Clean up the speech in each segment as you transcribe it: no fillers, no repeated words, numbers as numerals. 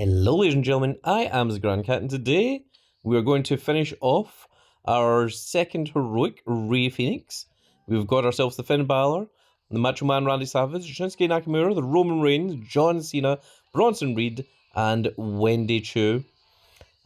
Hello ladies and gentlemen, I am the Grand Cat and today we are going to finish off our second heroic Rey Fenix. We've got ourselves the Finn Balor, the Macho Man Randy Savage, Shinsuke Nakamura, the Roman Reigns, John Cena, Bronson Reed and Wendy Choo.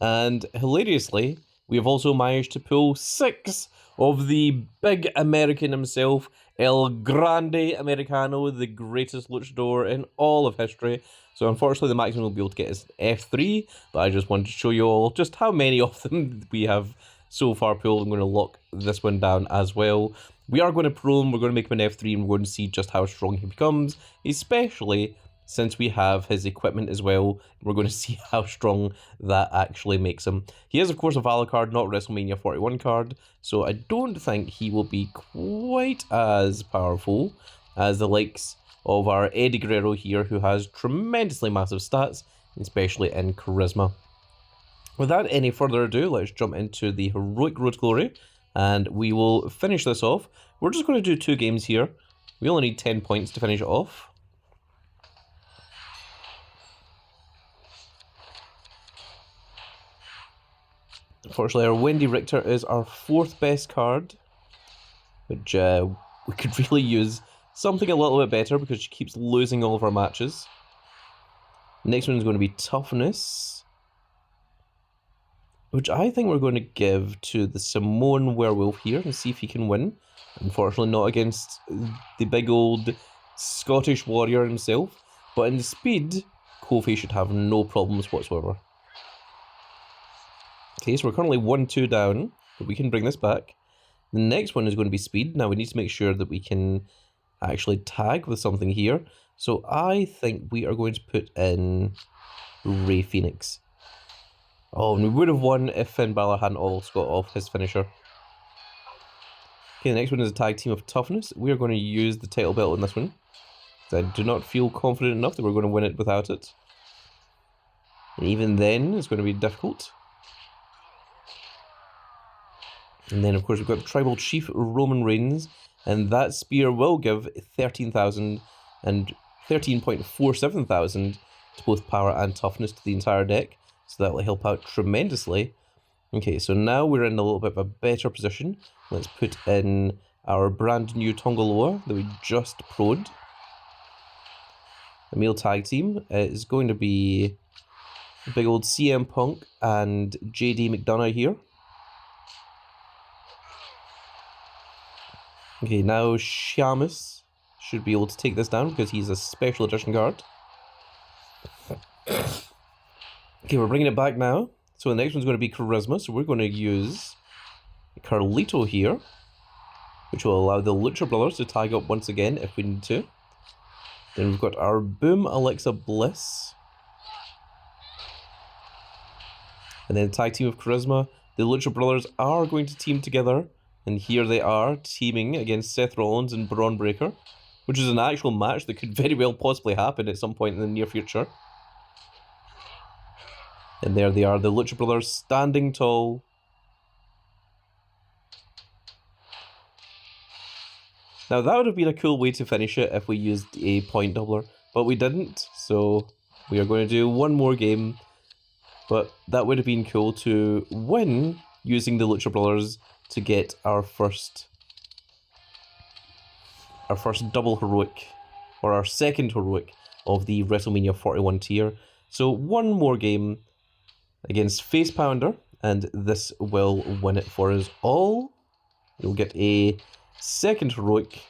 And hilariously, we have also managed to pull 6 of the big American himself, El Grande Americano, the greatest luchador in all of history. So unfortunately the maximum we'll be able to get is F3, but I just wanted to show you all just how many of them we have so far pulled. I'm going to lock this one down as well. We are going to pro him, we're going to make him an F3 and we're going to see just how strong he becomes, especially since we have his equipment as well. We're going to see how strong that actually makes him. He is of course a Valor card, not a WrestleMania 41 card, so I don't think he will be quite as powerful as the likes of our Eddie Guerrero here, who has tremendously massive stats, especially in charisma. Without any further ado, let's jump into the Heroic Road to Glory, and we will finish this off. We're just going to do 2 games here. We only need 10 points to finish it off. Unfortunately, our Wendy Richter is our 4th best card, which we could really use something a little bit better because she keeps losing all of our matches. Next one is going to be Toughness, which I think we're going to give to the Samoan Werewolf here and see if he can win. Unfortunately not against the big old Scottish warrior himself, but in the speed, Kofi should have no problems whatsoever. Okay, so we're currently 1-2 down, but we can bring this back. The next one is going to be speed. Now we need to make sure that we can actually tag with something here. So I think we are going to put in Rey Fenix. Oh, and we would have won if Finn Balor hadn't also got off his finisher. Okay, the next one is a tag team of Toughness. We are going to use the title belt on this one, because I do not feel confident enough that we're going to win it without it. And even then, it's going to be difficult. And then, of course, we've got the Tribal Chief, Roman Reigns, and that spear will give 13,000 and 13.47 thousand to both power and toughness to the entire deck, so that will help out tremendously. Okay, so now we're in a little bit of a better position. Let's put in our brand new Tongaloa that we just pro'd. The male tag team is going to be big old CM Punk and JD McDonough here. Okay, now Sheamus should be able to take this down because he's a special edition card. Okay, we're bringing it back now. So the next one's going to be Charisma, so we're going to use Carlito here, which will allow the Lucha Brothers to tag up once again if we need to. Then we've got our Boom Alexa Bliss. And then tag team of Charisma. The Lucha Brothers are going to team together. And here they are, teaming against Seth Rollins and Braun Breaker, which is an actual match that could very well possibly happen at some point in the near future. And there they are, the Lucha Brothers standing tall. Now that would have been a cool way to finish it if we used a point doubler, but we didn't, so we are going to do one more game. But that would have been cool to win using the Lucha Brothers to get our first double heroic, or our second heroic of the WrestleMania 41 tier. So one more game against Face Pounder, and this will win it for us all. You'll get a second heroic,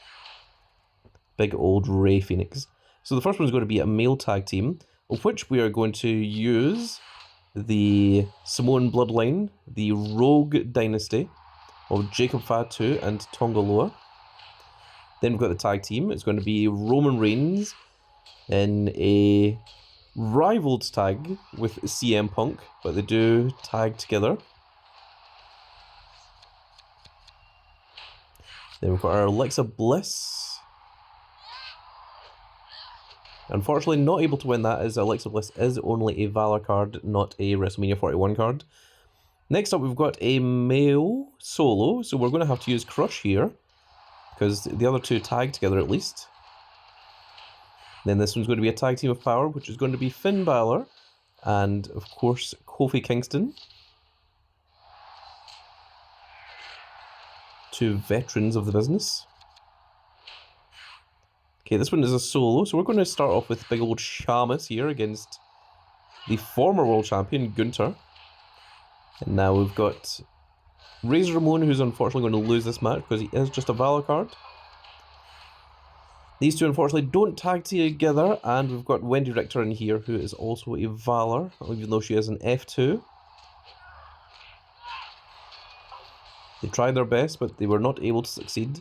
big old Rey Fenix. So the first one is going to be a male tag team, of which we are going to use the Samoan Bloodline, the Rogue Dynasty of Jacob Fatu and Tongaloa. Then we've got the tag team. It's going to be Roman Reigns in a rivals tag with CM Punk, but they do tag together. Then we've got our Alexa Bliss. Unfortunately, not able to win that, as Alexa Bliss is only a Valor card, not a WrestleMania 41 card. Next up, we've got a male solo, so we're going to have to use Crush here, because the other two tag together at least. Then this one's going to be a tag team of power, which is going to be Finn Balor and of course Kofi Kingston. Two veterans of the business. Okay, this one is a solo, so we're going to start off with big old Shamus here against the former world champion, Gunther. And now we've got Razor Ramon, who's unfortunately going to lose this match because he is just a Valor card. These two unfortunately don't tag together, and we've got Wendy Richter in here, who is also a Valor, even though she is an F2. They tried their best, but they were not able to succeed.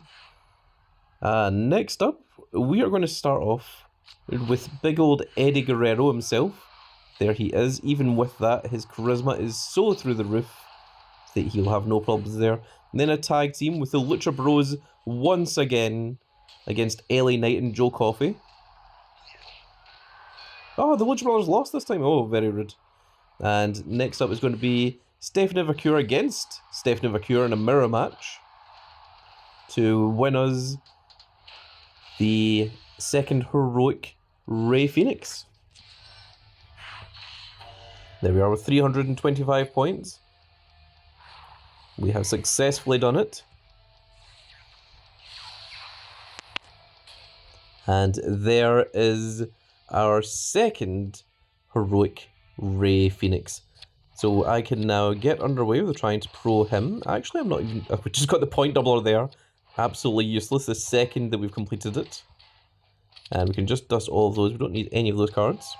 Next up, we are going to start off with big old Eddie Guerrero himself. There he is. Even with that, his charisma is so through the roof that he'll have no problems there. And then a tag team with the Lucha Bros once again against LA Knight and Joe Coffey. Oh, the Lucha Brothers lost this time. Oh, very rude. And next up is going to be Stephanie Vaquer against Stephanie Vaquer in a mirror match to win us the second heroic Rey Fenix. There we are with 325 points. We have successfully done it. And there is our second heroic Rey Fenix. So I can now get underway with trying to pro him. Actually, I'm not even... we just got the point doubler there. Absolutely useless the second that we've completed it. And we can just dust all of those. We don't need any of those cards.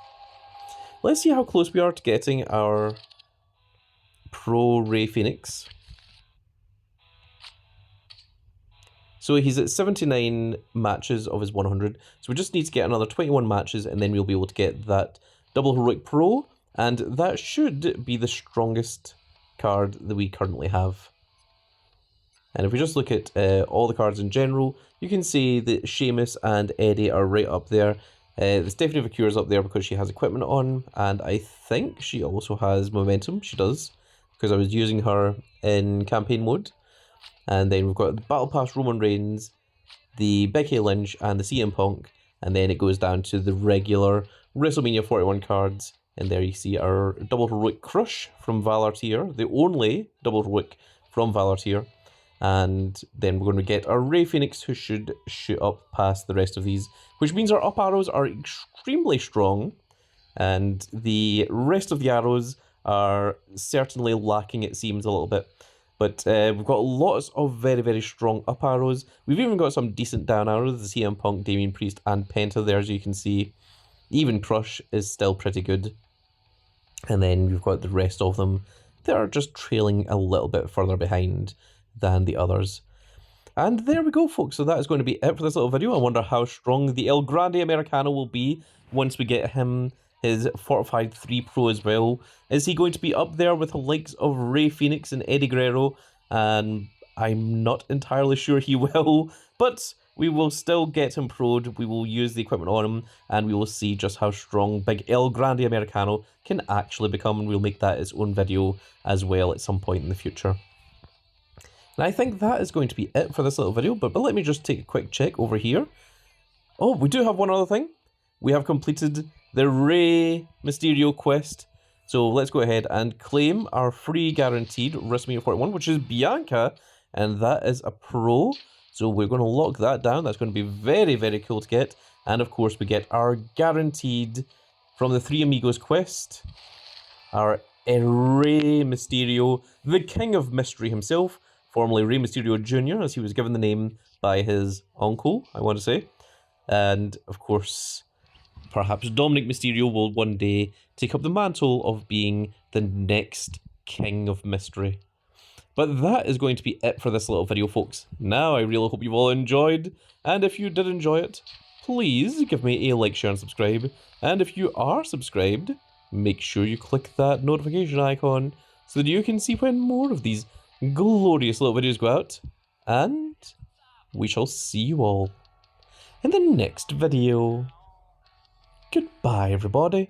Let's see how close we are to getting our pro Rey Fenix. So he's at 79 matches of his 100. So we just need to get another 21 matches and then we'll be able to get that double heroic pro. And that should be the strongest card that we currently have. And if we just look at all the cards in general, you can see that Sheamus and Eddie are right up there. The Stephanie Vaquer is up there because she has equipment on, and I think she also has momentum. She does, because I was using her in campaign mode. And then we've got the Battle Pass Roman Reigns, the Becky Lynch, and the CM Punk. And then it goes down to the regular WrestleMania 41 cards. And there you see our double heroic Crush from Valor tier, the only double heroic from Valor tier. And then we're going to get our Rey Fenix, who should shoot up past the rest of these, which means our up arrows are extremely strong, and the rest of the arrows are certainly lacking, it seems, a little bit. But we've got lots of very, very strong up arrows. We've even got some decent down arrows, the CM Punk, Damian Priest, and Penta there, as you can see. Even Crush is still pretty good. And then we've got the rest of them that are just trailing a little bit further behind than the others. And there we go, folks. So that is going to be it for this little video. I wonder how strong the El Grande Americano will be once we get him his Fortified 3 Pro as well. Is he going to be up there with the likes of Rey Fenix and Eddie Guerrero? And I'm not entirely sure he will, but we will still get him pro'd. We will use the equipment on him, and we will see just how strong Big El Grande Americano can actually become, and we'll make that its own video as well at some point in the future. And I think that is going to be it for this little video, but let me just take a quick check over here. Oh, we do have one other thing. We have completed the Rey Mysterio quest. So let's go ahead and claim our free guaranteed WrestleMania 41, which is Bianca, and that is a pro. So we're going to lock that down. That's going to be very, very cool to get. And of course, we get our guaranteed from the Three Amigos quest, our Rey Mysterio, the King of Mystery himself, formerly Rey Mysterio Jr., as he was given the name by his uncle, I want to say. And, of course, perhaps Dominic Mysterio will one day take up the mantle of being the next King of Mystery. But that is going to be it for this little video, folks. Now, I really hope you've all enjoyed, and if you did enjoy it, please give me a like, share, and subscribe. And if you are subscribed, make sure you click that notification icon so that you can see when more of these glorious little videos go out, and we shall see you all in the next video. Goodbye, everybody.